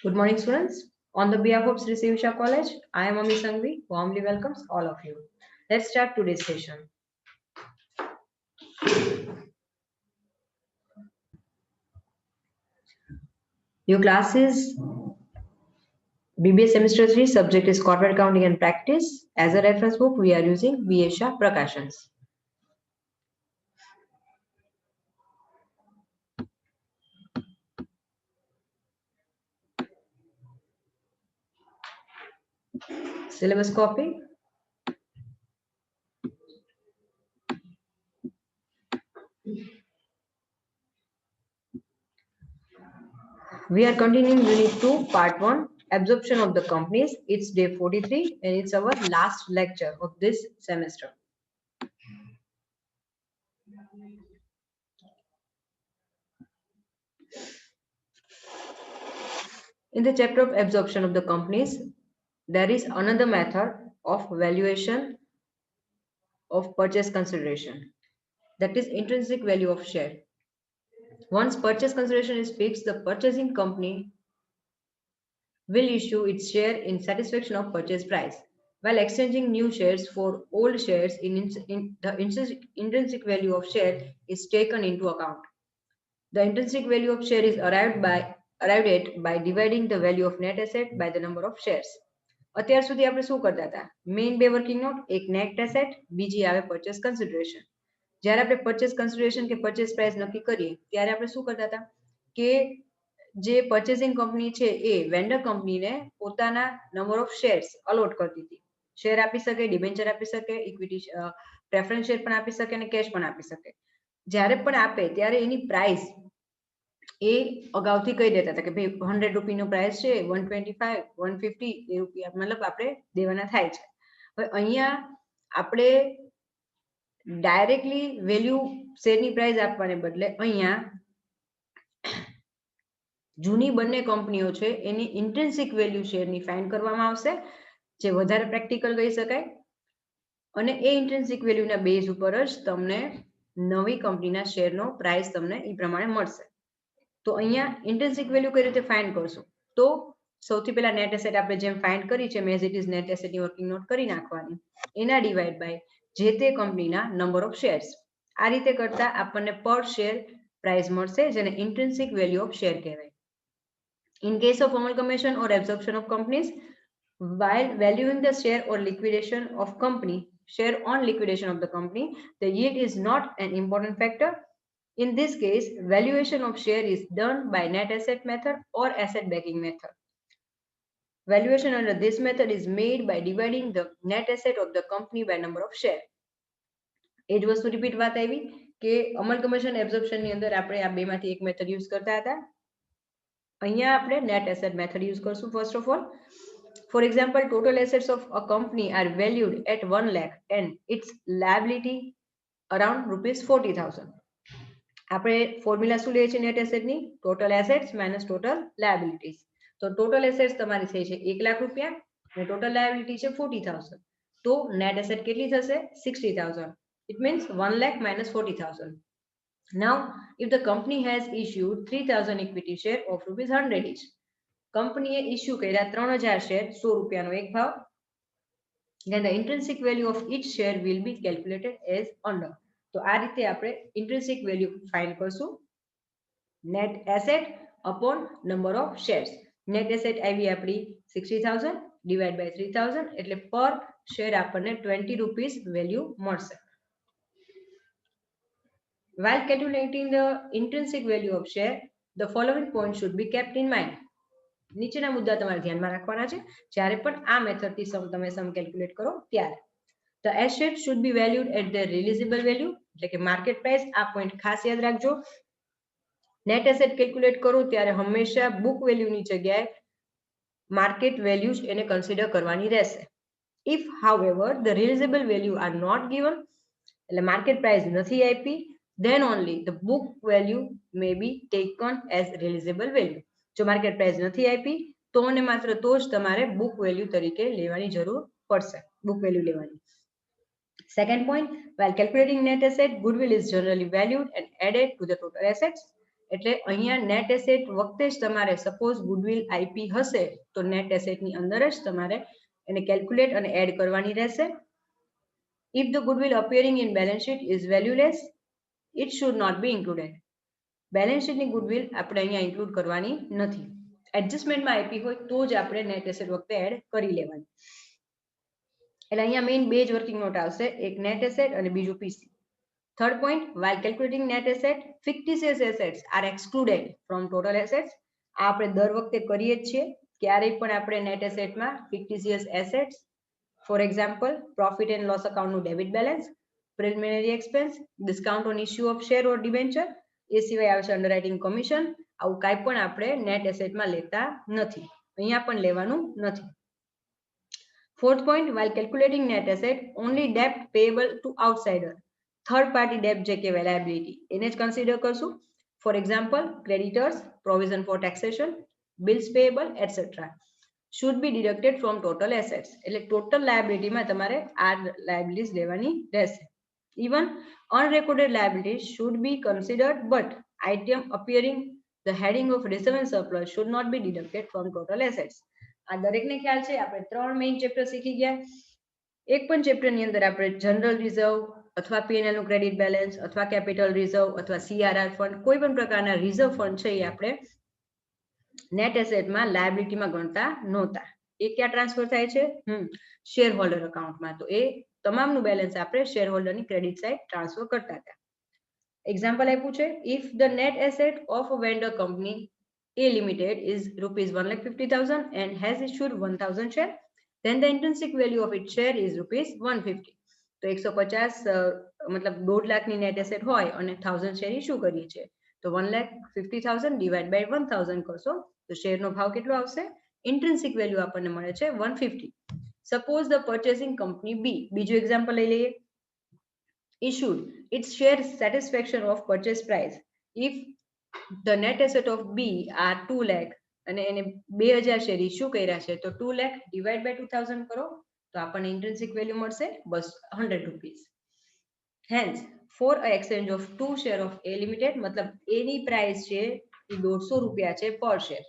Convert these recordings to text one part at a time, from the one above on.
Good morning, students. On the behalf of Sri Sivisha College, I am Ami Sangvi, warmly welcomes all of you. Let's start today's session. Your class is BBA Semester 3, subject is Corporate Accounting and Practice. As a reference book, we are using B.A. Shah Prakashans. Syllabus copy. We are continuing Unit 2, Part 1, Absorption of the Companies. It's day 43 and it's our last lecture of this semester. In the chapter of absorption of the companies, there is another method of valuation of purchase consideration, that is intrinsic value of share. Once purchase consideration is fixed, the purchasing company will issue its share in satisfaction of purchase price, while exchanging new shares for old shares the intrinsic value of share is taken into account. The intrinsic value of share is arrived at by dividing the value of net asset by the number of shares. અત્યાર સુધી આપણે શું કરતા હતા? Main બે working note, એક net asset, બીજી આવે પર્ચેસ કન્સિડરેશન. જ્યારે આપણે પર્ચેસ કન્સિડરેશન કે પર્ચેસ પ્રાઇસ નક્કી કરીએ ત્યારે આપણે શું કરતા હતા કે જે પર્ચેસિંગ કંપની છે એ વેન્ડર કંપનીને પોતાના નંબર ઓફ શેર્સ અલોટ કરતી હતી. શેર આપી શકે, ડિબેન્ચર આપી શકે, ઇક્વિટી પ્રેફરન્સ શેર પણ આપી શકે અને કેશ પણ આપી શકે. જ્યારે પણ આપે ત્યારે એની પ્રાઇસ એ અગાઉથી કહી દેતા હતા કે ભાઈ 100 રૂપિયાનો પ્રાઇસ છે, 125 150 એ રૂપિયા મતલબ આપણે દેવાના થાય છે. હવે અહીંયા આપણે ડાયરેક્ટલી વેલ્યુ શેરની પ્રાઇસ આપવાને બદલે અહીંયા જૂની બંને કંપનીઓ છે એની ઇન્ટ્રિન્સિક વેલ્યુ શેરની ફાઇન્ડ કરવામાં આવશે, જે વધારે પ્રેક્ટિકલ કહી શકાય. અને એ ઇન્ટ્રિન્સિક વેલ્યુના બેઝ ઉપર જ તમને નવી કંપનીના શેરનો પ્રાઇસ તમને એ પ્રમાણે મળશે. તો અહીંયા ઇન્ટ્રિન્સિક વેલ્યુ કઈ રીતે ફાઇન્ડ કરશું? તો સૌથી પહેલા નેટ એસેટ આપણે જેમ ફાઇન્ડ કરી છે એઝ ઇટ ઇઝ નેટ એસેટની વર્કિંગ નોટ કરી નાખવાની, એના ડિવાઇડ બાય જે તે કંપનીના નંબર ઓફ શેર્સ. આ રીતે કરતા આપણને પર શેર પ્રાઇસ મળશે, જેને ઇન્ટ્રિન્સિક વેલ્યુ ઓફ શેર કહેવાય. In case of amalgamation or absorption of companies, while valuing the share or liquidation of company, share on liquidation of the company, the yield is not an important factor. In this case, valuation of share is done by net asset method or asset backing method. Valuation under this method is made by dividing the net asset of the company by number of share. એ જ વસ્તુ repeat વાત આવી કે અમલકમિશન absorption ની અંદર આપણે આ બેમાંથી એક મેથડ યુઝ કરતા હતા. અહીંયા આપણે net asset method use કરશું. First of all, for example, total assets of a company are valued at 1 lakh and its liability around rupees 40,000. આપણે ફોર્મ્યુલા શું લઈએ છીએ નેટ એસેટની? Total assets minus total liabilities. તો ટોટલ એસેટ્સ તમારી થઈ છે 1 લાખ રૂપિયા અને ટોટલ લાયબિલિટી છે 40,000. તો નેટ એસેટ કેટલી થશે? 60,000. It means 1 lakh minus 40,000. Now, if the company has issued 3,000 equity share of rupees 100 each, કંપનીએ ઇશ્યુ કર્યા 3,000 શેર 100 રૂપિયાનો એક ભાવ, then the intrinsic value of each share will be calculated as under. તો આ રીતે આપણે intrinsic value ફાઇન્ડ કરશું. net asset upon number of shares. net asset આવી આપણી 60,000 divide by 3,000 એટલે પર શેર આપણને 20 રૂપીસ વેલ્યુ મળશે. While calculating the intrinsic value of share, the following points should be kept in mind. નીચેના મુદ્દા તમારે ધ્યાનમાં રાખવાના છે જ્યારે પણ આ મેથડથી તમે સમ કેલ્ક્યુલેટ કરો ત્યારે. The asset should be valued at their realizable value, એટલે કે માર્કેટ પ્રાઇસ. આ પોઈન્ટ ખાસ યાદ રાખજો. નેટ એસેટ કેલ્ક્યુલેટ કરો ત્યારે હંમેશા બુક વેલ્યુની જગ્યાએ માર્કેટ વેલ્યુઝ એને કન્સિડર કરવાની રહેશે. If however the realizable value are not given, એટલે માર્કેટ પ્રાઇસ નથી આપી, then only the book value may be taken as realizable value. જો માર્કેટ પ્રાઇસ નથી આપી તો અને માત્ર તો જ તમારે બુક વેલ્યુ તરીકે લેવાની જરૂર પડશે, બુક વેલ્યુ લેવાની. Second point, while calculating net asset, goodwill is generally valued and added to the total assets. એટલે અહીંયા નેટ એસેટ વખતે જ તમારે સપોઝ ગુડવિલ આઈપી હશે તો નેટ એસેટની અંદર જ તમારે એને કેલ્ક્યુલેટ અને એડ કરવાની રહેશે. If the goodwill appearing in balance sheet is valueless, it should not be included. Balance શીટની ગુડવિલ આપણે અહીંયા ઇન્ક્લુડ કરવાની નથી. એડજસ્ટમેન્ટમાં આપી હોય તો જ આપણે નેટ એસેટ વખતે એડ કરી લેવાની. એટલે અહીંયા મેઇન બે જ વર્કિંગ નોટ આવશે, એક નેટ એસેટ અને બીજું PC. Third point, while calculating net asset, fictitious assets are excluded from total assets. આ આપણે દર વખતે કરીએ જ છીએ. ક્યારેય પણ આપણે નેટ એસેટમાં fictitious assets, for example profit and loss અકાઉન્ટનું debit balance, preliminary expense, discount on issue of share or debenture, એ સિવાય આવશે અંડરરાઇટિંગ કમિશન, આવું કાંઈ પણ આપણે નેટ એસેટમાં લેતા નથી, અહીંયા પણ લેવાનું નથી. Fourth point, while calculating net asset, only debt payable to outsider, third party ડેબ્ટ જે કહેવાય લાયબિલિટી, એને જ કન્સિડર કરશું. For example creditors, provision for taxation, bills payable etcetera should be deducted from total assets. એટલે ટોટલ લાયબિલિટીમાં તમારે આ લાયબિલિટીઝ લેવાની રહેશે. Even unrecorded liabilities should be considered, but item appearing the heading of reserve and surplus should not be deducted from total assets. આ દરેકને ખ્યાલ છે. આપણે ત્રણ મેઇન ચેપ્ટર શીખી ગયા. એક પણ ચેપ્ટરની અંદર આપણે જનરલ રિઝર્વ અથવા પીએનએલ નું ક્રેડિટ બેલેન્સ અથવા કેપિટલ રિઝર્વ અથવા સીઆરઆર ફંડ, કોઈ પણ પ્રકારના રિઝર્વ ફંડ છે એ આપણે નેટ એસેટમાં લાયબિલિટીમાં ગણતા નહોતા. એ ક્યાં ટ્રાન્સફર થાય છે? શેર હોલ્ડર અકાઉન્ટમાં. તો એ તમામનું બેલેન્સ આપણે શેર હોલ્ડરની ક્રેડિટ સાઇડ ટ્રાન્સફર કરતા હતા. એક્ઝામ્પલ આપ્યું છે, if the net asset of a vendor company A Limited is rupees 1,50,000 and has issued 1,000 share, then the intrinsic value of its share is rupees 150. તો 150 મતલબ 1.5 લાખની net asset હોય અને 1000 share issue કરીએ છીએ તો 1,50,000 ડિવાઇડ બાય 1000 કરશો તો શેરનો ભાવ કેટલો આવશે? ઇન્ટ્રિન્સિક વેલ્યુ આપણને મળે છે 150. સપોઝ ધ પર્ચેસિંગ કંપની બી, બીજું એક્ઝામ્પલ લઈ લઈએ, issued its share satisfaction of purchase price if the net asset of B are 2 lakh અને એને 2000 શેર ઇશ્યુ કર્યા છે તો 2 lakh ડિવાઇડ બાય 2000 કરો તો આપણને ઇન્ટ્રિન્સિક વેલ્યુ મળશે 100 rupees. Hence for a exchange of 2 share of A Limited, મતલબ A ની પ્રાઇસ છે એ 150 રૂપિયા છે પર શેર,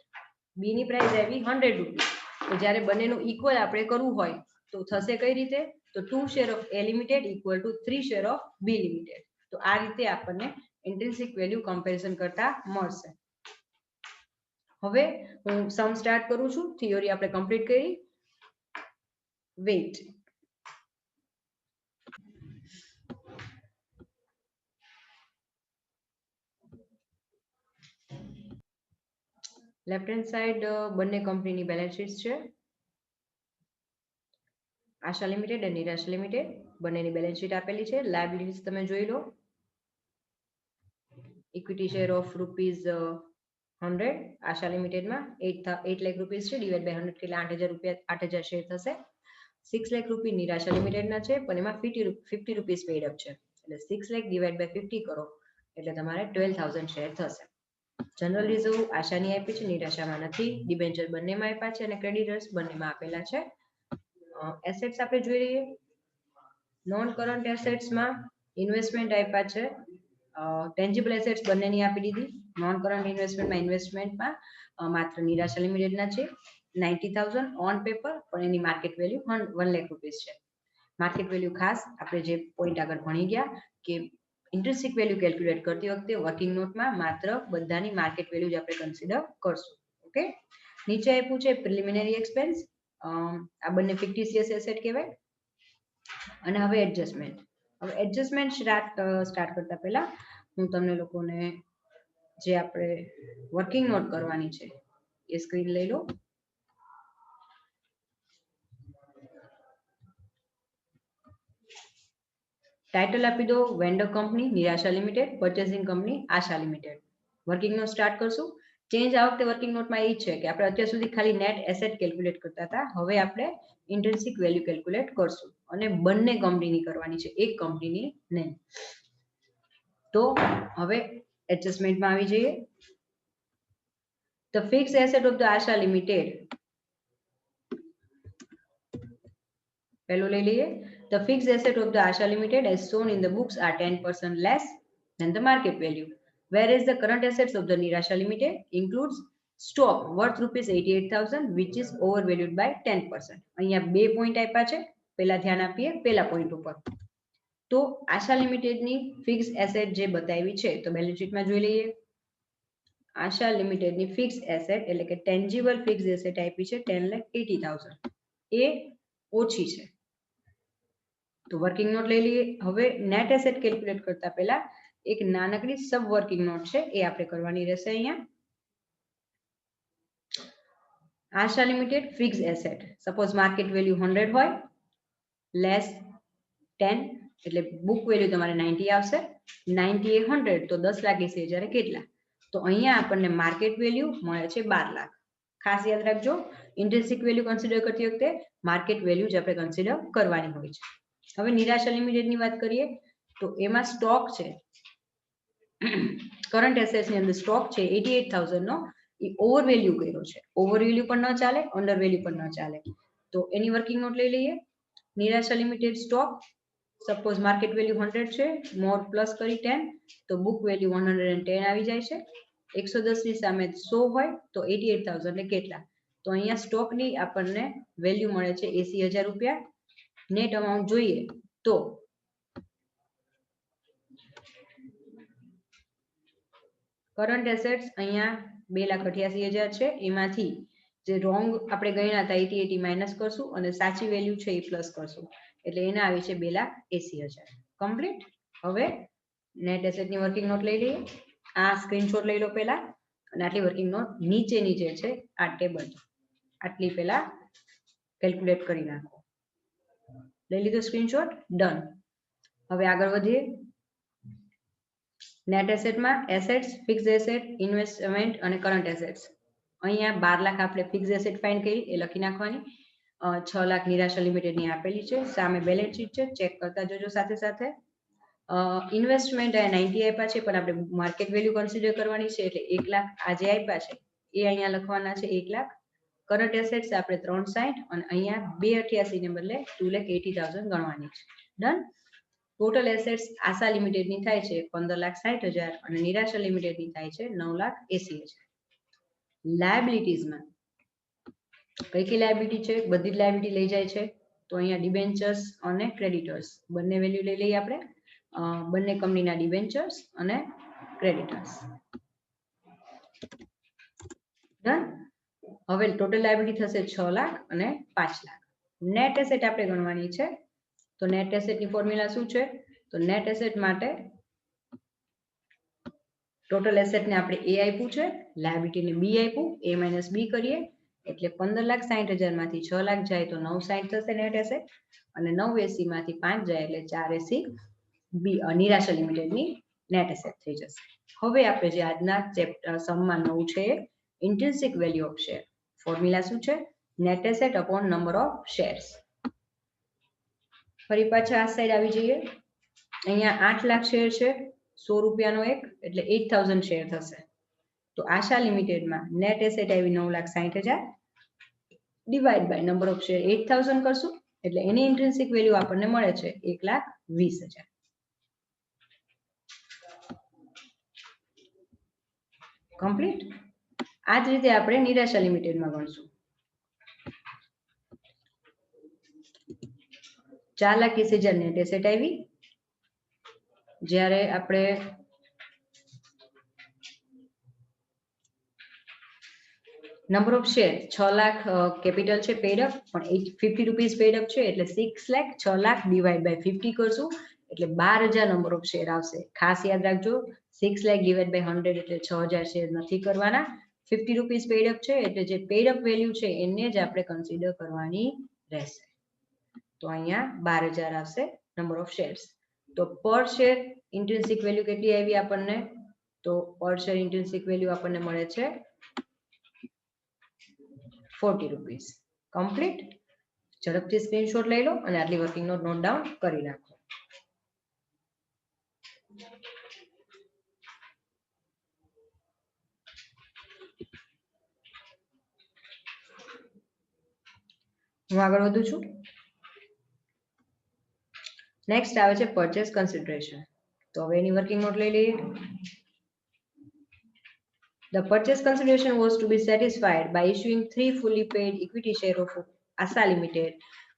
B ની પ્રાઇસ આવી 100 રૂપીસ. તો જ્યારે બંનેનું ઇક્વલ આપણે કરવું હોય તો થશે કઈ રીતે? તો 2 share of A Limited equal to 3 share of B Limited. તો આ રીતે આપણને ઇન્ટ્રિન્સિક વેલ્યુ કમ્પેરિઝન કરતા મળશે. હવે હું સમ સ્ટાર્ટ કરું છું. થિયરી આપણે કમ્પ્લીટ કરી. વેઇટ, લેફ્ટ હેન્ડ સાઈડ બંને કંપનીની બેલેન્સ શીટ છે. આશા લિમિટેડ અને નિરાશા લિમિટેડ બંનેની બેલેન્સ શીટ આપેલી છે. લાયબિલિટીઝ તમે જોઈ લો. Equity share of rupees 100 Asha લિમિટેડમાં 8 લાખ રૂપીસ છે, ડિવાઇડ બાય 100 એટલે 8000 રૂપિયા, 8000 શેર થશે. 6 લાખ રૂપિયા નિરાશા લિમિટેડના છે પણ એમાં 50 રૂપીસ પેડ અપ છે એટલે 6 લાખ ડિવાઇડ બાય 50 કરો એટલે તમારે 12000 શેર થશે. જનરલ રિઝર્વ આશાની આપી છે, નિરાશામાં નથી. ડિબેન્ચર બંનેમાં આપ્યા છે અને ક્રેડિટર્સ બંનેમાં આપેલા છે. એસેટ્સ આપણે જોઈ લઈએ. નોન કરન્ટ એસેટ્સમાં ઇન્વેસ્ટમેન્ટ આપ્યા છે. ટેન્જિબલ એસેટ્સ બંનેની આપી દીધી. નોન કરન્ટ ઇન્વેસ્ટમેન્ટમાં માત્ર નિરાશા લિમિટેડના છે 90,000 ઓન પેપર, પણ એની માર્કેટ વેલ્યુ 1 લાખ રૂપીસ છે. માર્કેટ વેલ્યુ ખાસ આપણે જે પોઈન્ટ આગળ ભણી ગયા કે ઇન્ટ્રિન્સિક વેલ્યુ કેલ્ક્યુલેટ કરતી વખતે વર્કિંગ નોટમાં માત્ર બધાની માર્કેટ વેલ્યુ જ આપણે કન્સિડર કરશું. ઓકે, નીચે આપ્યું છે પ્રિલિમિનરી એક્સપેન્સ. આ બંને ફિક્ટિશિયસ એસેટ કહેવાય. અને હવે એડજસ્ટમેન્ટ. હવે એડજસ્ટમેન્ટ સ્ટાર્ટ કરતા પહેલા હું તમને લોકોને જે આપણે વર્કિંગ નોટ કરવાની છે એ સ્ક્રીન લઈ લો. ટાઇટલ આપી દો વેન્ડર કંપની નિરાશા લિમિટેડ, પર્ચેસિંગ કંપની આશા લિમિટેડ. વર્કિંગ નોટ સ્ટાર્ટ કરશું. ચેન્જ આ વખતે વર્કિંગ નોટમાં એ છે કે આપણે અત્યાર સુધી ખાલી નેટ એસેટ કેલ્ક્યુલેટ કરતા હતા, હવે આપણે ઇન્ટ્રિન્સિક વેલ્યુ કેલ્ક્યુલેટ કરશું અને બંને કંપનીની કરવાની છે, એક કંપનીની નહીં. તો હવે એડજસ્ટમેન્ટમાં આવી જઈએ. The fixed asset of the Asha limited પહેલું લઈ લઈએ. The fixed asset of the Asha Limited as shown in the books are 10% less than the market value. whereas the current assets of the Nirasha Limited includes stock worth rupees 88,000 which is overvalued by 10%. અહીંયા બે point આપ્યા છે, પહેલા ધ્યાન આપીએ પહેલા point ઉપર. તો આશા લિમિટેડની ફિક્સ એસેટ જે બતાવી છે તો બેલેન્સ શીટમાં જોઈ લઈએ. આશા લિમિટેડની ફિક્સ એસેટ એટલે કે ટેન્જીબલ ફિક્સ એસેટ આપી છે 10,80,000, એ ઓછી છે. તો વર્કિંગ નોટ લઈ લઈએ. હવે નેટ એસેટ કેલ્ક્યુલેટ કરતા પહેલા એક નાનકડી સબ વર્કિંગ નોટ છે એ આપણે કરવાની રહેશે. અહીંયા Asha limited fix asset suppose market value 100 હોય લેસ 10 એટલે બુક વેલ્યુ તમારે 90 આવશે. 90 એ 100 તો 10,80,000 કેટલા? તો અહીંયા આપણને માર્કેટ વેલ્યુ મળે છે 12 લાખ. ખાસ યાદ રાખજો, ઇન્ટ્રિન્સિક વેલ્યુ કન્સિડર કરતી વખતે માર્કેટ વેલ્યુ જ આપણે કન્સિડર કરવાની હોય છે. હવે નિરાશા લિમિટેડની વાત કરીએ તો એમાં સ્ટોક છે, કરંટ એસેટ્સની અંદર સ્ટોક છે 88,000 નો, એ ઓવર વેલ્યુ કર્યો છે. ઓવર વેલ્યુ પણ ન ચાલે, અંડર વેલ્યુ પણ ન ચાલે. તો એની વર્કિંગ નોટ લઈ લઈએ. નિરાશા limited stock suppose market value 100 છે, મોર પ્લસ કરી 10 તો બુક વેલ્યુ 110 આવી જાય છે. 110 ની સામે 100 હોય તો 88,000 ને કેટલા? તો અહીંયા સ્ટોકની આપણને વેલ્યુ મળે છે 80,000 રૂપિયા. નેટ અમાઉન્ટ જોઈએ તો કરંટ એસેટ્સ અહીંયા 2,88,000 છે. એમાંથી જે રોંગ આપણે ગણ્યા હતા 80 માઇનસ કરશું અને સાચી વેલ્યુ છે એ પ્લસ કરશું એટલે એને આવી છે 2,80,000. કમ્પ્લીટ. હવે નેટ એસેટની વર્કિંગ નોટ લઈ લઈએ. આ સ્ક્રીનશોટ લઈ લો પહેલા અને આટલી વર્કિંગ નોટ નીચે છે આ ટેબલ, આટલી પહેલા કેલ્ક્યુલેટ કરી નાખો. લઈ લીધો સ્ક્રીનશોટ, ડન. હવે આગળ વધીએ. નેટ એસેટમાં એસેટ્સ, ફિક્સ એસેટ, ઇન્વેસ્ટમેન્ટ અને કરંટ એસેટ્સ. અહીંયા 12 લાખ આપણે ફિક્સ એસેટ ફાઇન્ડ કરી એ લખી નાખવાની. 6 લાખ નિરાશા લિમિટેડની આપેલી છે, સામે બેલેન્સ શીટ છે, ચેક કરતા જોજો સાથે સાથે. ઇન્વેસ્ટમેન્ટ 90 આપ્યા છે પણ આપણે માર્કેટ વેલ્યુ કન્સિડર કરવાની છે એટલે 1 લાખ આજે આપ્યા છે એ અહીંયા લખવાના છે 1 લાખ. કરંટ એસેટ્સ આપણે 360 અને અહીંયા 288 ને બદલે 2,80,000 ગણવાની છે. ડન. ટોટલ એસેટ્સ આશા લિમિટેડની થાય છે 15,60,000 અને નિરાશા લિમિટેડની થાય છે 9,80,000. લાયબિલિટીઝમાં કઈ કઈ લાયબિલિટી છે? બધી જ લાયબિલિટી લઈ જાય છે. તો અહીંયા ડિબેન્ચર્સ અને ક્રેડિટર્સ બંને વેલ્યુ લઈ લઈએ આપણે. બંને કંપનીના ડિબેન્ચર્સ અને ક્રેડિટર્સ. ડન. હવે ટોટલ લાયબિલિટી થશે 6 લાખ અને 5 લાખ. નેટ એસેટ આપણે ગણવાની છે. તો નેટ એસેટની ફોર્મ્યુલા શું છે? તો નેટ એસેટ માટે ટોટલ એસેટને આપણે એ આપ્યું છે, લાયબિલિટીને બી આપ્યું, એ માઇનસ બી કરીએ એટલે 15,60,000 માંથી 6 લાખ જાય તો 960 થશે નેટ એસેટ અને 980 માંથી 5 જાય એટલે 480 બી નિરાશા લિમિટેડની નેટ એસેટ થઈ જશે. હવે આપણે જે આજના ચેપ્ટર સમમાં નવું છે ઇન્ટ્રિન્સિક વેલ્યુ ઓફ શેર. ફોર્મ્યુલા શું છે? Net asset upon number of shares. ફરી પાછા આ સાઈડ આવી જઈએ. અહીંયા 8 લાખ શેર છે, 100 રૂપિયાનો એક એટલે 8,000 શેર થશે. તો આશા લિમિટેડમાં નેટ એસેટ આવી 9,60,000 divide by number of share 8,000 કરશું એટલે એની ઇન્ટ્રિન્સિક વેલ્યુ આપણને મળે છે 1,20,000. કમ્પ્લીટ. આ જ રીતે આપણે નિરાશા લિમિટેડમાં ગણશું. 4,20,000 નેટ એસેટ આવી, જ્યારે આપણે number of share 6 lakh capital છે પેડ અપ પણ 50 રૂપીસ પેડ અપ છે એટલે 6 લાખ 6 લાખ ડિવાઈડ બાય 50 કરશું એટલે 12,000 નંબર ઓફ શેર આવશે. ખાસ યાદ રાખજો 6 લાખ ડિવાઈડ બાય 100 એટલે 6,000 શેર નથી કરવાના. 50 રૂપીસ પેડ અપ છે એટલે જે પેડ અપ વેલ્યુ છે એને જ આપણે કન્સિડર કરવાની રહેશે. તો અહીંયા 12,000 આવશે નંબર ઓફ શેર્સ. તો પર શેર ઇન્ટ્રિન્સિક વેલ્યુ કેટલી આવી આપણને? તો પર શેર ઇન્ટ્રિન્સિક વેલ્યુ આપણને મળે છે 40 રૂપીસ. કમ્પ્લીટ. ઝડપથી સ્ક્રીનશોટ લઈ લો અને આટલી વર્કિંગ નોટ નોટ ડાઉન કરી નાખો. હું આગળ વધું છું. નેક્સ્ટ આવે છે પરચેસ કન્સિડરેશન. તો હવે એની વર્કિંગ નોટ લઈ લઈએ. The purchase consideration was to be satisfied by issuing 3 fully paid equity share of ASA Limited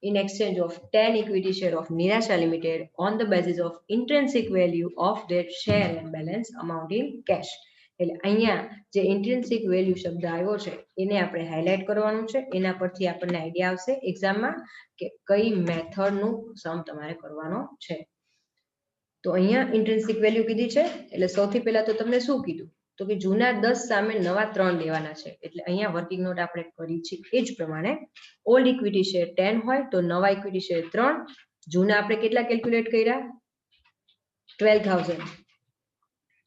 in exchange of 10 equity share of Nirasha Limited on the basis of intrinsic value of their share and balance amount in cash. એટલે અહીંયા જે ઇન્ટ્રિન્સિક value શબ્દ આવ્યો છે એને આપણે highlight કરવાનું છે. એના પરથી આપણને આઈડિયા આવશે એક્ઝામમાં કે કઈ મેથડનું સમ તમારે કરવાનો છે. તો અહીંયા ઇન્ટ્રિન્સિક વેલ્યુ કીધી છે એટલે સૌથી પહેલા તો તમને શું કીધું તો કે જૂના 10 સામે નવા 3 લેવાના છે. એટલે અહીંયા વર્કિંગ નોટ આપણે કરી છે એ જ પ્રમાણે ઓલ્ડ ઇક્વિટી શેર 10 હોય તો નવા ઇક્વિટી શેર 3. જૂના આપણે કેટલા કેલ્ક્યુલેટ કર્યા 12000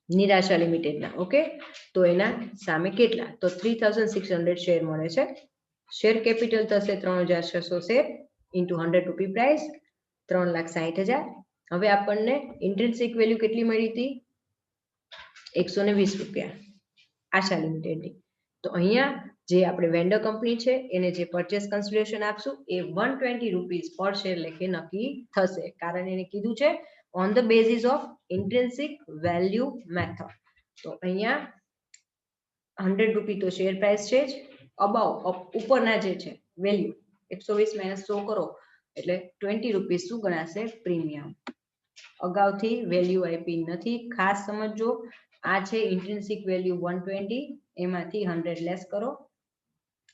નિરાશા લિમિટેડના. ઓકે, તો એના સામે કેટલા તો 3600 શેર મળે છે. શેર કેપિટલ થશે 3600 શેર ઇન્ટુ 100 રૂપી પ્રાઇસ 3,60,000. હવે આપણને ઇન્ટ્રિન્સિક વેલ્યુ કેટલી મળી હતી 120 રૂપિયા આશા લિમિટેડની. તો અહીંયા જે આપણે વેન્ડર કંપની છે એને જે પરચેસ કન્સિડરેશન આપશું એ 120 રૂપીસ પર શેર લેખે નક્કી થશે. કારણ એને કીધું છે on the basis of intrinsic value method. તો અહીંયા 100 રૂપી તો શેર પ્રાઇસ છે જ, અબાઉ ઉપરના જે છે વેલ્યુ 120 માઇનસ 100 કરો એટલે 20 રૂપીસ શું ગણાશે પ્રીમિયમ. અગાઉથી વેલ્યુ આપી નથી, ખાસ સમજો. આ છે ઇન્ટ્રિન્સિક વેલ્યુ 120, એમાંથી 100 લેસ કરો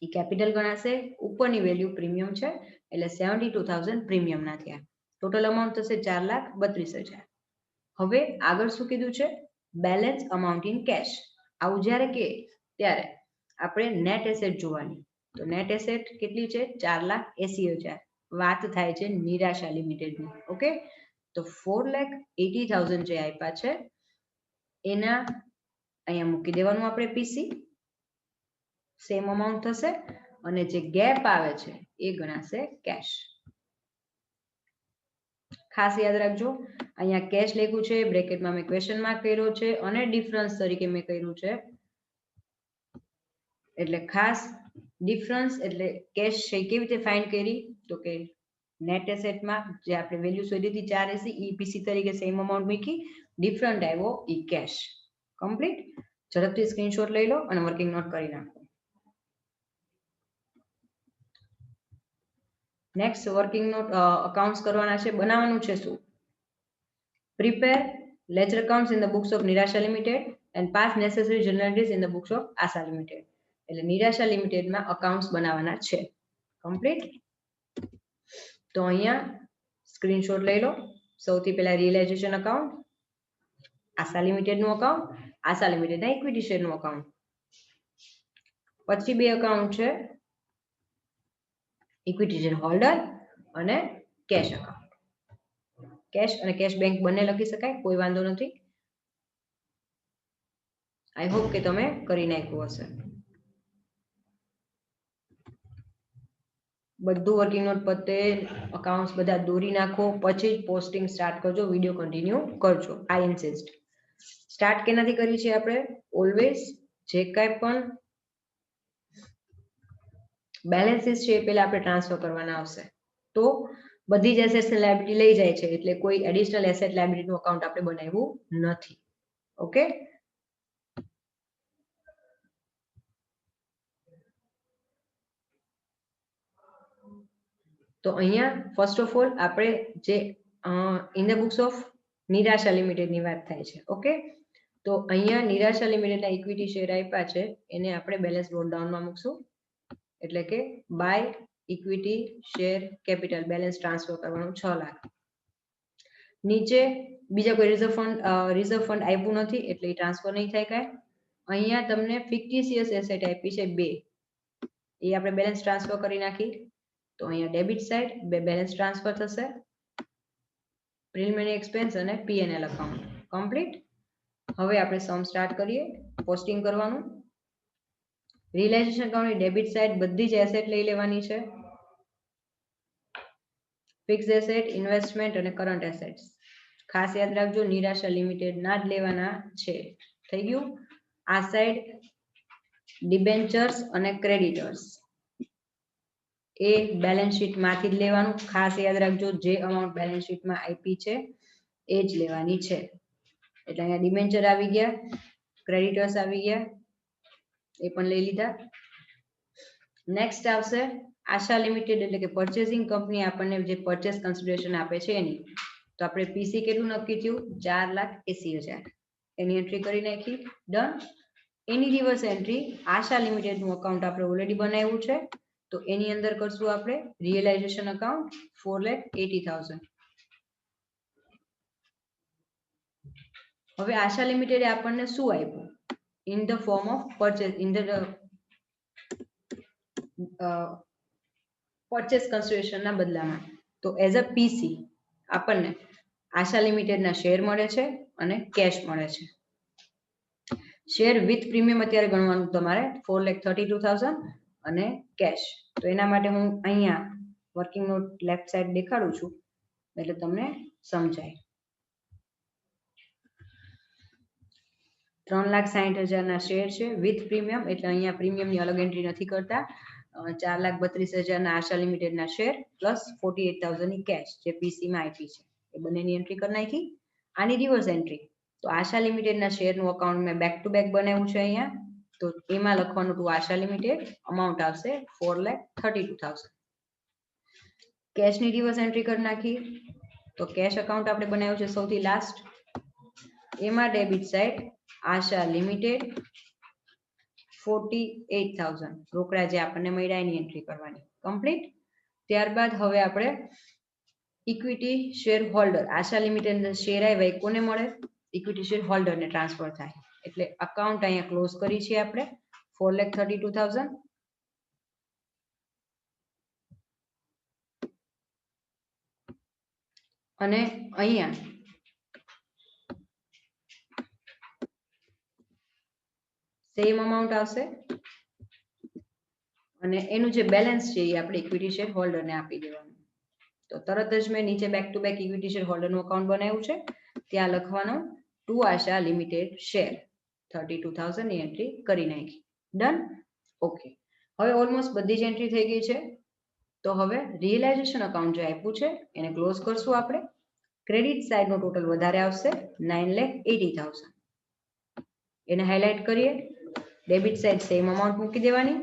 એ કેપિટલ ગણાશે. ઉપરની વેલ્યુ પ્રીમિયમ છે એટલે 72,000 પ્રીમિયમ ના થયા. ટોટલ અમાઉન્ટ થશે 4,32,000. હવે આગળ શું કીધું છે બેલેન્સ અમાઉન્ટ ઇન કેશ. આવું જ્યારે કે ત્યારે આપણે નેટ એસેટ જોવાની. તો નેટ એસેટ કેટલી છે 4,80,000. વાત થાય છે નિરાશા લિમિટેડની. ઓકે, તો 4,80,000 જે આપ્યા છે એના અહીંયા મૂકી દેવાનું આપણે પીસી, સેમ અમાઉન્ટ થશે અને જે ગેપ આવે છે એ ગણાશે કેશ. ખાસ યાદ રાખજો અહીંયા કેશ લખ્યું છે બ્રેકેટમાં મેં ક્વેશ્ચન માર્ક કર્યો છે અને ડિફરન્સ તરીકે મેં કર્યું છે. એટલે ખાસ ડિફરન્સ એટલે કેશ છે કેવી રીતે ફાઇન્ડ કરી તો કે નેટ એસેટમાં જે આપણે વેલ્યુ શોધી હતી 480 ઈપીસી તરીકે સેમ અમાઉન્ટ મૂકી, ડિફરન્ટ આવ્યો ઈ કેશ. કમ્પ્લીટ. ઝડપથી સ્ક્રીનશોટ લઈ લો અને વર્કિંગ નોટ કરી નાખો. નેક્સ્ટ વર્કિંગ નોટ અકાઉન્ટ્સ કરવાના છે. બનાવવાનું છે શું prepare ledger accounts in the books of Nirasha limited and pass necessary journal entries in the books of Asha limited. એટલે નિરાશા લિમિટેડમાં અકાઉન્ટ્સ બનાવવાના છે. કમ્પ્લીટ. તો અહીંયા સ્ક્રીનશોટ લઈ લો. સૌથી પહેલા રિયલાઇઝેશન અકાઉન્ટ, આશા લિમિટેડનું અકાઉન્ટ, આશા લિમિટેડના ઇક્વિટી શેરનું અકાઉન્ટ. પછી બે અકાઉન્ટ છે ઇક્વિટી શેર હોલ્ડર અને કેશ અકાઉન્ટ. કેશ અને કેશ બેંક બંને લખી શકાય, કોઈ વાંધો નથી. આઈ હોપ કે તમે કરી નાખ્યું હશે. બધું વર્કિંગ નોટ પતે અકાઉન્ટ્સ બધા દોરી નાખો પછી જ પોસ્ટિંગ સ્ટાર્ટ કરજો. વિડીયો કન્ટિન્યુ કરજો. આઈ ઇન્સિસ્ટ. સ્ટાર્ટ કેનાથી કરી છે આપણે ઓલવેઝ જે કાંઈ પણ બેલેન્સીસ છે એ પહેલા આપણે ટ્રાન્સફર કરવાના આવશે. તો બધી જ એસેટ્સ ને લાયબિલિટી લઈ જાય છે એટલે કોઈ એડિશનલ એસેટ લાયબિલિટી નું અકાઉન્ટ આપણે બનાવ્યું નથી. ઓકે, તો અહીંયા ફર્સ્ટ ઓફ ઓલ આપણે જે ઇન ધ બુક્સ ઓફ નિરાશા લિમિટેડની વાત થાય છે. ઓકે, તો અહીંયા નિરાશા લિમિટેડના ઇક્વિટી શેર આપ્યા છે એને આપણે બેલેન્સ નોટ ડાઉનમાં મૂકશું. એટલે કે by equity share capital balance transfer કરવાનું 6 લાખ. નીચે બીજા કોઈ રિઝર્વ ફંડ આપ્યું નથી એટલે એ ટ્રાન્સફર નહીં થાય કાંઈ. અહીંયા તમને ફિક્ટિશિયસ એસેટ આપી છે 2, એ આપણે બેલેન્સ ટ્રાન્સફર કરી નાખી. તો અહીંયા ડેબિટ સાઇડ બે બેલેન્સ ટ્રાન્સફર થશે, પ્રિલિમિનરી એક્સપેન્સ અને પીએનએલ અકાઉન્ટ. કમ્પ્લીટ. હવે આપણે સમ સ્ટાર્ટ કરીએ. પોસ્ટિંગ કરવાનું. રિયલાઇઝેશન અકાઉન્ટની ડેબિટ સાઇડ બધી જ એસેટ લઈ લેવાની છે. ફિક્સ એસેટ, ઇન્વેસ્ટમેન્ટ અને કરંટ એસેટ્સ. ખાસ યાદ રાખજો નિરાશા લિમિટેડ ના જ લેવાના છે. થઈ ગયું. આ સાઇડ ડિબેન્ચર્સ અને ક્રેડિટર્સ એ બેલેન્સ શીટ માંથી જ લેવાનું. ખાસ યાદ રાખજો જે અમાઉન્ટ બેલેન્સ શીટમાં આપી છે એ જ લેવાની છે. એટલે અહીંયા ડિબેન્ચર આવી ગયા, ક્રેડિટર્સ આવી ગયા, એ પણ લઈ લીધા. નેક્સ્ટ આવશે આશા લિમિટેડ એટલે કે પરચેસિંગ કંપની આપણને જે પરચેસ કન્સિડરેશન આપે છે એની. તો આપણે પીસી કેટલું નક્કી થયું 4,80,000 એની એન્ટ્રી કરી નાખી. ડન. એની રિવર્સ એન્ટ્રી આશા લિમિટેડ નું અકાઉન્ટ આપણે ઓલરેડી બનાવ્યું છે તો એની અંદર કરશું આપણે રિયલાઇઝેશન અકાઉન્ટ 4,80,000. હવે આશા લિમિટેડે આપણને શું આપ્યું in the form of purchase in the purchase consideration ના બદલામાં. તો એઝ અ પીસી આપણને આશા લિમિટેડ ના શેર મળે છે અને કેશ મળે છે. શેર વિથ પ્રીમિયમ અત્યારે ગણવાનું તમારે 4,32,000 અને કેશ. તો એના માટે હું અહીંયા વર્કિંગ નોટ લેફ્ટ સાઈડ દેખાડું છું એટલે તમને સમજાય. 3,60,000 ના શેર છે વિથ પ્રીમિયમ એટલે અહીંયા પ્રીમિયમની અલગ એન્ટ્રી નથી કરતા. 4,32,000 ના આશા લિમિટેડ ના શેર પ્લસ 48,000 ની કેશ જે પીસી માં આપી છે એ બંનેની એન્ટ્રી કરી નાખી. આની રિવર્સ એન્ટ્રી તો આશા લિમિટેડ ના શેર નું અકાઉન્ટ મેં બેક ટુ બેક બનાવ્યું છે અહીંયા. તો એમાં લખવાનું ટુ આશા લિમિટેડ અમાઉન્ટ આવશે 4,32,000. કેશ ની રિવર્સ એન્ટ્રી કરી નાખી. તો કેશ અકાઉન્ટ આપણે બનાવ્યું છે સૌથી લાસ્ટ. એમાં ડેબિટ સાઇડ આશા લિમિટેડ 48,000 રોકડા જે આપણને મળ્યા એની એન્ટ્રી કરવાની. કમ્પ્લીટ. ત્યારબાદ હવે આપણે ઇક્વિટી શેર હોલ્ડર આશા લિમિટેડ શેર આવ્યા કોને મળે ઇક્વિટી શેર હોલ્ડર ને ટ્રાન્સફર થાય એટલે અકાઉન્ટ અહીંયા ક્લોઝ કરી છે આપણે 4,32,000. અને અહીંયા સેમ અમાઉન્ટ આવશે અને એનું જે બેલેન્સ છે એ આપણે ઇક્વિટી શેર હોલ્ડરને આપી દેવાનું. તો તરત જ મેં નીચે back to back equity share હોલ્ડરનું અકાઉન્ટ બનાવ્યું છે ત્યાં લખવાનું ટુ આશા લિમિટેડ શેર 32,000 ની એન્ટ્રી કરી નાખી. ડન. ઓકે. હવે ઓલમોસ્ટ બધી જ એન્ટ્રી થઈ ગઈ છે. તો હવે રિયલાઇઝેશન અકાઉન્ટ જે આપ્યું છે એને ક્લોઝ કરશું આપણે. ક્રેડિટ સાઇડનો ટોટલ વધારે આવશે 9,80,000. એને હાઇલાઇટ કરીએ. ડેબિટ સાઇડ સેમ અમાઉન્ટ મૂકી દેવાની.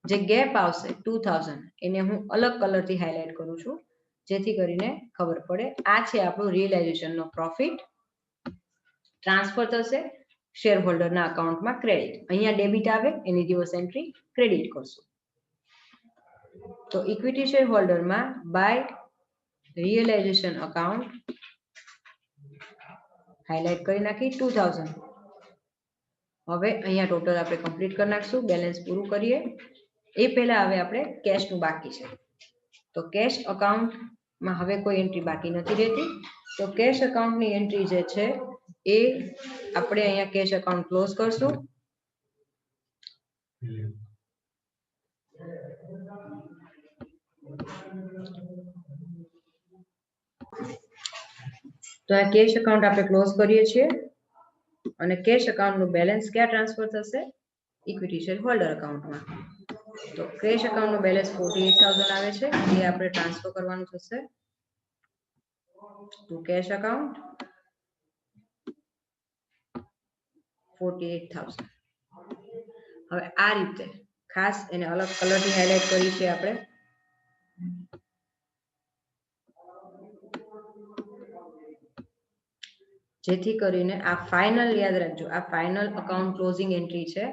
જે ગેપ આવશે 2,000 એને હું અલગ કલરથી હાઇલાઇટ કરું છું જેથી કરીને ખબર પડે આ છે આપણું રિયલાઇઝેશનનો પ્રોફિટ. ટ્રાન્સફર થશે શેર હોલ્ડરના અકાઉન્ટમાં ક્રેડિટ. અહીંયા ડેબિટ આવે એની રિવર્સ એન્ટ્રી ક્રેડિટ કરશું. તો ઇક્વિટી શેર હોલ્ડરમાં બાય રિયલાઇઝેશન અકાઉન્ટ હાઇલાઇટ કરી નાખી 2,000. હવે અહીંયા ટોટલ આપણે કમ્પ્લીટ કરી નાખશું. બેલેન્સ પૂરું કરીએ એ પહેલા હવે આપણે કેશનું બાકી છે તો કેશ અકાઉન્ટમાં હવે કોઈ એન્ટ્રી બાકી નથી રહેતી. તો કેશ અકાઉન્ટની એન્ટ્રી જે છે એ આપણે અહીંયા કેશ અકાઉન્ટ ક્લોઝ કરશું. તો આ કેશ અકાઉન્ટ આપણે ક્લોઝ કરીએ છીએ અને કેશ અકાઉન્ટનું બેલેન્સ ક્યાં ટ્રાન્સફર થશે ઇક્વિટી શેર હોલ્ડર અકાઉન્ટમાં. તો કેશ અકાઉન્ટનું બેલેન્સ 48,000 આવે છે એ આપણે ટ્રાન્સફર કરવાનું થશે ટુ કેશ અકાઉન્ટ 48,000. હવે આ રીતે ખાસ એને અલગ કલરથી હાઇલાઇટ કરી છે આપણે. જેથી કરીને આ ફાઇનલ યાદ રાખજો આ ફાઇનલ અકાઉન્ટ ક્લોઝિંગ એન્ટ્રી છે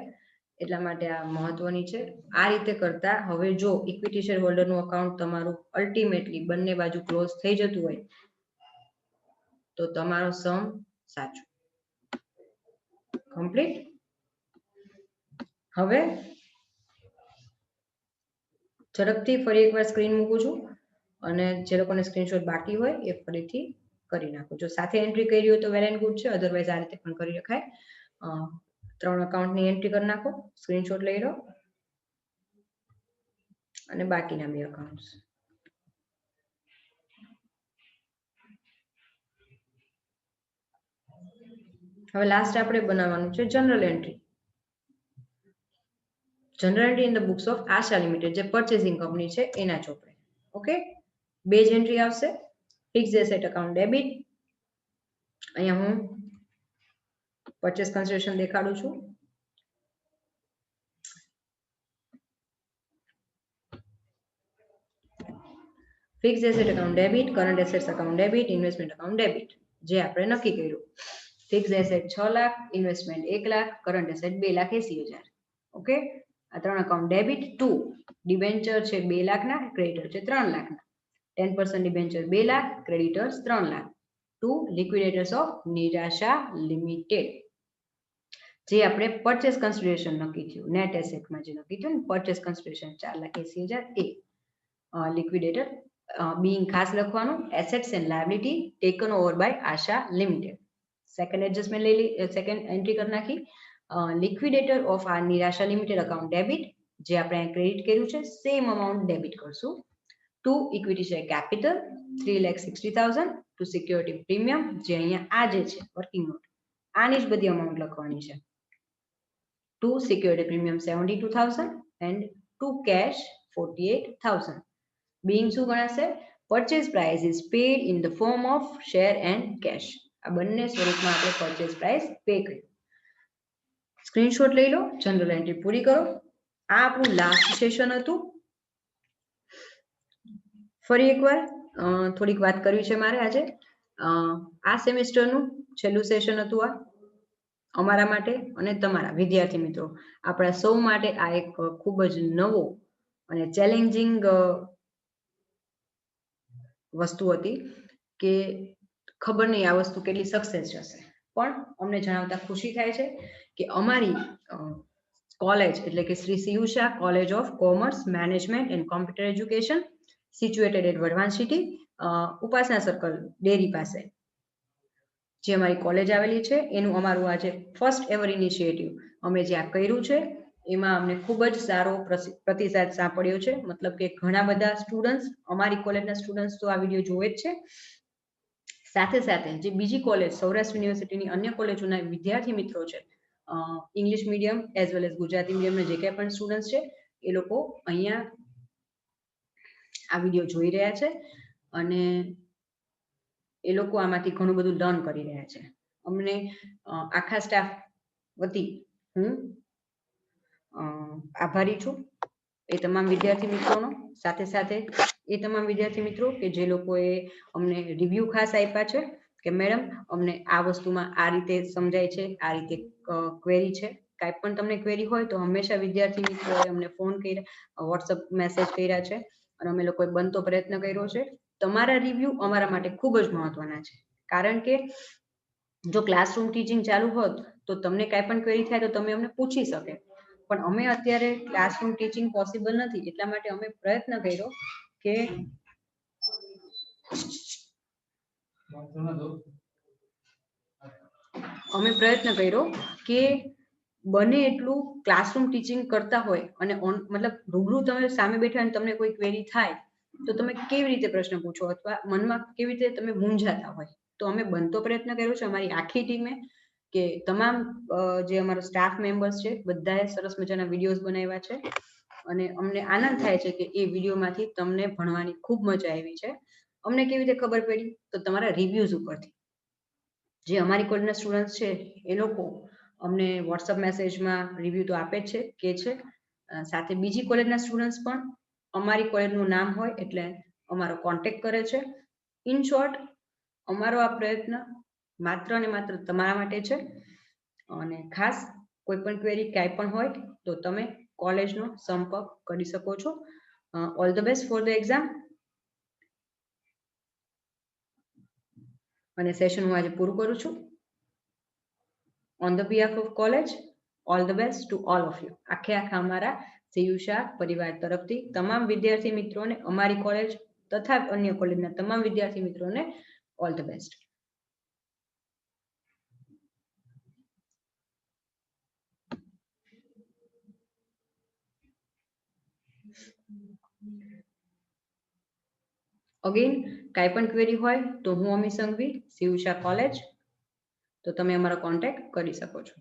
એટલા માટે આ મહત્વની છે. આ રીતે કરતા હવે જો ઇક્વિટી શેર હોલ્ડરનું અકાઉન્ટ તમારું અલ્ટિમેટલી બંને બાજુ ક્લોઝ થઈ જતું હોય તો તમારો સમ સાચો. કમ્પ્લીટ. હવે ઝડપથી ફરી એકવાર સ્ક્રીન મૂકું છું અને જે લોકોને સ્ક્રીનશોટ બાકી હોય એ ફરીથી કરી નાખો. જો સાથે એન્ટ્રી કરી હોય તો વેલ એન્ડ ગુડ છે અધરવાઇઝ આ રીતે પણ કરી રખાય. 3 અકાઉન્ટની એન્ટ્રી કરી નાખો સ્ક્રીનશોટ લઈ લો અને બાકીના 2 અકાઉન્ટ્સ. હવે લાસ્ટ આપણે બનાવવાનું છે general entry. General entry in the books of Asha limited જે પરચેસિંગ કંપની છે એના ચોપડે. ઓકે. 2 જ એન્ટ્રી આવશે. Fixed asset account debit. અહીંયા હું પરચેસ કન્સિડરેશન દેખાડું છું fix asset account debit, current assets account debit, investment account debit, જે આપણે નક્કી કર્યું. Fix asset 6 lakh, investment 1 lakh, current asset 2,80,000. Okay, આ 3 એકાઉન્ટ ડેબિટ. 2 ડિબેન્ચર છે 2 લાખના, ક્રેડિટર છે 3 લાખના. 10% debenture 2 lakh, creditors 3 lakh. 2 liquidators of Nirasha limited, જે આપણે પરચેસ કન્સિડરેશન નક્કી થયું, નેટ એસેટમાં જે નક્કી થયું ને પરચેસ કન્સિડરેશન 4,80,000 એ લિક્વિડેટર being ખાસ લખવાનું, assets and liability taken over by Asha limited. Second adjustment second entry કરી નાખી. લિક્વિડેટર ઓફ આ નિરાશા લિમિટેડ એકાઉન્ટ ડેબિટ, જે આપણે ક્રેડિટ કર્યું છે સેમ અમાઉન્ટ ડેબિટ કરશું. 2 equity share capital 3,60,000 to security premium, જે અહીંયા આ જે છે વર્કિંગ નોટ, આની જ બધી અમાઉન્ટ લખવાની છે. 2 security premium 72,000 and 2 cash 48,000. being શું ગણાશે? purchase price is paid in the form of share and cash. આ બંને સ્વરૂપમાં આપણે purchase price પે કર્યું. સ્ક્રીનશોટ લઈ લો, જનરલ એન્ટ્રી પૂરી કરો. આ આપણું લાસ્ટ સેશન હતું. ફરી એકવાર થોડીક વાત કરવી છે મારે આજે. આ સેમેસ્ટરનું છેલ્લું સેશન હતું આ અમારા માટે અને તમારા વિદ્યાર્થી મિત્રો, આપણા સૌ માટે આ એક ખૂબ જ નવો અને ચેલેન્જિંગ વસ્તુ હતી કે ખબર નહીં આ વસ્તુ કેટલી સક્સેસ જશે, પણ અમને જણાવતા ખુશી થાય છે કે અમારી કોલેજ એટલે કે Shri Siyusha college of commerce management and computer education situated at Wadhwan city, Upasana circle dairy પાસે જે અમારી કોલેજ આવેલી છે, એનું અમારું આજે ફર્સ્ટ એવર ઇનિશિયેટિવ અમે જે આ કર્યું છે એમાં અમને ખૂબ જ સારો પ્રતિસાદ સાંપડ્યો છે. મતલબ કે ઘણા બધા સ્ટુડન્ટ્સ, અમારી કોલેજના સ્ટુડન્ટ્સ તો આ વિડીયો જોવે જ છે, સાથે સાથે જે બીજી કોલેજ સૌરાષ્ટ્ર યુનિવર્સિટીની અન્ય કોલેજોના વિદ્યાર્થી મિત્રો છે, English medium as well as Gujarati મીડિયમના જે કંઈ પણ સ્ટુડન્ટ્સ છે એ લોકો અહીંયા આ વિડીયો જોઈ રહ્યા છે અને એ લોકો આમાંથી ઘણું બધું લર્ન કરી રહ્યા છે. અમને આખા સ્ટાફ વતી હું આભારી છું એ તમામ વિદ્યાર્થી મિત્રોનો, સાથે સાથે એ તમામ વિદ્યાર્થી મિત્રો કે જે લોકોએ અમને રિવ્યુ ખાસ આપ્યા છે કે મેડમ અમને આ વસ્તુમાં આ રીતે સમજાય છે, આ રીતે ક્વેરી છે. કાંઈ પણ તમને ક્વેરી હોય તો હંમેશા વિદ્યાર્થી મિત્રોએ અમને ફોન કર્યા, વોટ્સઅપ મેસેજ કર્યા છે અને અમે લોકોએ બનતો પ્રયત્ન કર્યો છે. તમારા રિવ્યુ અમારા માટે ખૂબ જ મહત્વના છે, કારણ કે જો ક્લાસરૂમ ટીચિંગ ચાલુ હોત તો તમને કાંઈ પણ ક્વેરી થાય તો તમે અમને પૂછી શકે, પણ અમે અત્યારે ક્લાસરૂમ ટીચિંગ પોસિબલ નથી, એટલા માટે અમે પ્રયત્ન કર્યો કે બને એટલું ક્લાસરૂમ ટીચિંગ કરતા હોય અને મતલબ રૂબરૂ તમે સામે બેઠા અને તમને કોઈ ક્વેરી થાય તો તમે કેવી રીતે પ્રશ્ન પૂછો અથવા મનમાં કેવી રીતે તમે મૂંઝાતા હોય, તો અમે બનતો પ્રયત્ન કર્યો છે અમારી આખી ટીમે કે તમામ જે અમારો સ્ટાફ મેમ્બર્સ છે બધાએ સરસ મજાના વિડીયોઝ બનાવ્યા છે અને અમને આનંદ થાય છે કે એ વિડીયોમાંથી તમને ભણવાની ખૂબ મજા આવી છે. અમને કેવી રીતે ખબર પડી? તો તમારા રિવ્યુઝ ઉપરથી. જે અમારી કોલેજના સ્ટુડન્ટ્સ છે એ લોકો અમને વોટ્સઅપ મેસેજમાં રિવ્યુ તો આપે જ છે, કે છે, સાથે બીજી કોલેજના સ્ટુડન્ટ્સ પણ અમારી કોલેજનું નામ હોય એટલે અમારો કોન્ટેક્ટ કરે છે. ઇન શોર્ટ, અમારો આ પ્રયત્ન માત્ર ને માત્ર તમારા માટે છે અને ખાસ કોઈ પણ ક્વેરી કાંઈ પણ હોય તો તમે કોલેજનો સંપર્ક કરી શકો છો. All the best for the exam. અને સેશન હું આજે પૂરું કરું છું. On the behalf of college, all the best to all of you. આખા અમારા સીયુષા પરિવાર તરફથી તમામ વિદ્યાર્થી મિત્રોને, અમારી કોલેજ તથા અન્ય કોલેજના તમામ વિદ્યાર્થી મિત્રોને ઓલ ધ બેસ્ટ. અગેન કાંઈ પણ ક્વેરી હોય તો હું અમી સંઘવી, સીયુષા કોલેજ, તો તમે અમારો કોન્ટેક્ટ કરી શકો છો.